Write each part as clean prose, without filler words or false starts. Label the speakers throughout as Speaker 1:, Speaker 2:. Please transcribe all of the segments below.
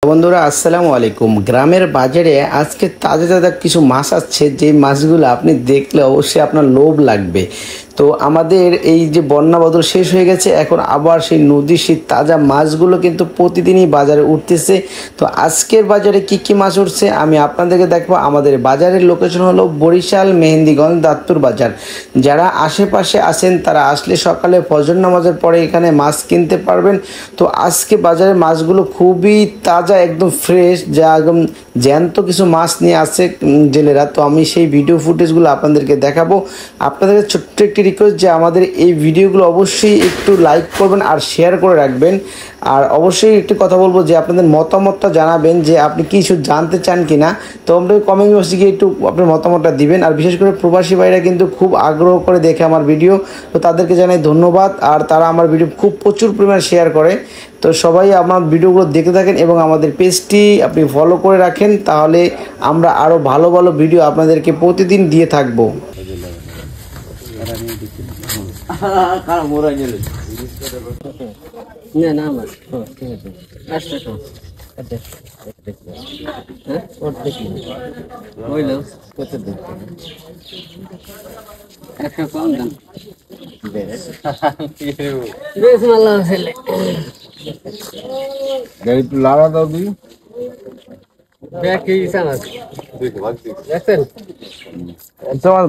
Speaker 1: বন্ধুরা আসসালামু আলাইকুম। গ্রামের বাজারে আজকে তাজা তাজা কিছু মাছ আসছে, যে মাছগুলো আপনি দেখলে অবশ্যই আপনার লোভ লাগবে। তো আমাদের এই যে বন্যা বদল শেষ হয়ে গেছে, এখন আবার সেই নদীর সেই তাজা মাছগুলো কিন্তু প্রতিদিনই বাজারে উঠতেছে। তো আজকের বাজারে কি কি মাছ উঠছে আমি আপনাদেরকে দেখবো। আমাদের বাজারের লোকেশন হলো বরিশাল মেহেন্দিগঞ্জ দাত্তুর বাজার। যারা আশেপাশে আছেন তারা আসলে সকালে ফজর নামাজের পরে এখানে মাছ কিনতে পারবেন। তো আজকে বাজারে মাছগুলো খুবই তাজা, একদম ফ্রেশ, যা একদম জ্যান্ত কিছু মাছ নিয়ে আসছে জেলেরা। তো আমি সেই ভিডিও ফুটেজগুলো আপনাদেরকে দেখাবো। আপনাদের ছোট্ট একটি রিকোয়েস্ট যে আমাদের এই ভিডিওগুলো অবশ্যই একটু লাইক করবেন আর শেয়ার করে রাখবেন। আর অবশ্যই একটি কথা বলবো যে আপনাদের মতামতটা জানাবেন যে আপনি কিছু জানতে চান কি না। তো আমরা কমেন্ট বক্সে গিয়ে একটু আপনার মতামতটা দিবেন। আর বিশেষ করে প্রবাসী ভাইরা কিন্তু খুব আগ্রহ করে দেখে আমার ভিডিও, তো তাদেরকে জানাই ধন্যবাদ। আর তারা আমার ভিডিও খুব প্রচুর পরিমাণে শেয়ার করে। তো সবাই আমার ভিডিওগুলো দেখতে থাকেন এবং আমাদের পেজটি আপনি ফলো করে রাখেন, তাহলে আমরা আরও ভালো ভালো ভিডিও আপনাদেরকে প্রতিদিন দিয়ে থাকবো।
Speaker 2: লাড়া দাও তুই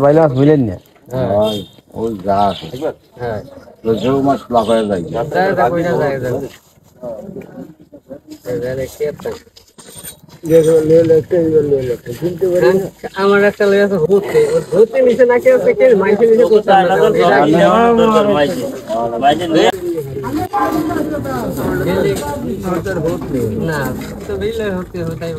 Speaker 1: ভাইলা মাছ বুঝলেন না?
Speaker 2: ওই যা রোজেও মাছ লাগায় যায়
Speaker 3: আমার একটা লয়ে আছে হতে হতে নিচে নাকি আছে কে মাইকে নিচে করতে না তো বিলে হতে হতাই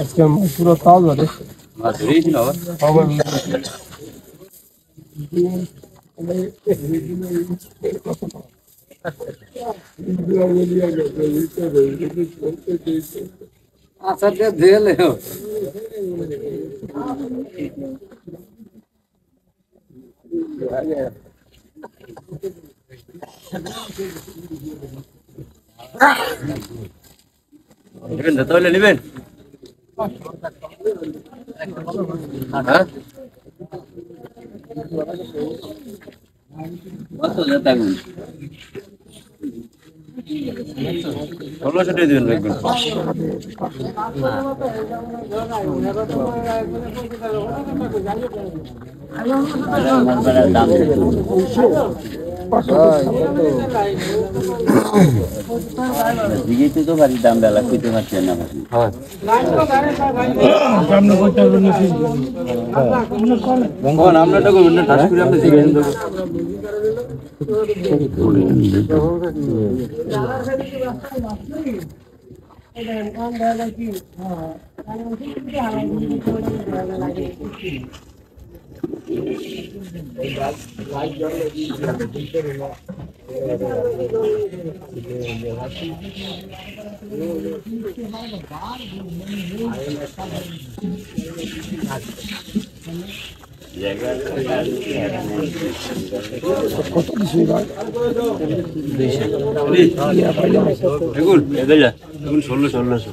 Speaker 3: আজকে পুরো তাজা রে মাছ রেডি না বাবা আচ্ছা দিয়ে লে নেবেন তো তাহলে নেবেন হ্যাঁ কত যেটা গুণ 1600 টাকা দিবেন একদম দাম দিকে তো বাড়ি দাম বেলা কইতে পারছি না হ্যাঁ আমরা কইতে পারবো না কোন আমরা তো কইব না টাস করে আমরা দিবেন তো কত কিছু এখন 1600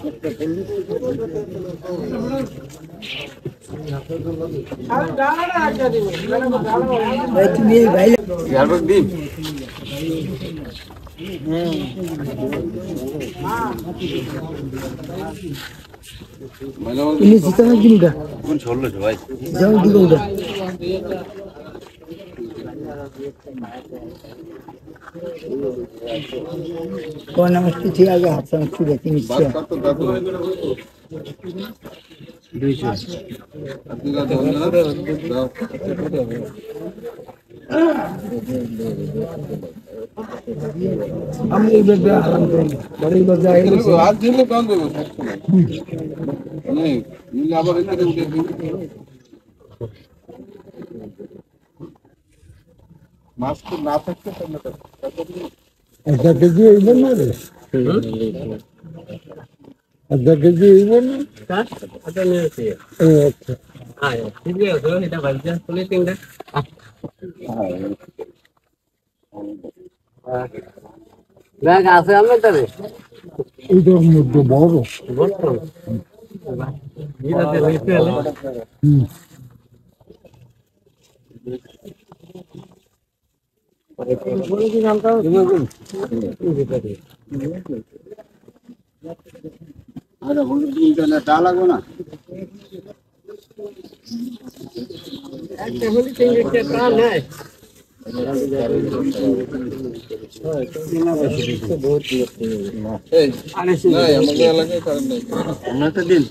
Speaker 3: ini kita lagi udah.
Speaker 2: এখন 1600 ভাই
Speaker 3: Jauh juga udah. Kau nama cuci agak hafsan sudah ini siap.
Speaker 2: 200
Speaker 3: আমি এই বেদে আরাম করি বড়ই বাজে আই
Speaker 2: আজ দিলে কাম দেবো নেই নিলে আবার এখানে উঠে দিই মাছ তো না থাকতে তাহলে তো
Speaker 3: আধা কেজি হইব না রে আধা কেজি হইব না আধা নিয়েছি আচ্ছা আয় ঠিক আছে এটা ভাইজা চলে তিনটা ব্যাগ আছে আমার তারে এইটার মধ্যে বড় বড় গিরাতে রইতে হলে বলে কি নামটা
Speaker 2: আরে হলুদ দিলে ডাল লাগবে না
Speaker 3: একটা হলি তিনটা তা নাই
Speaker 2: এই আরে আমাদের এলাকায় কারণ নেই আমরা তো দিন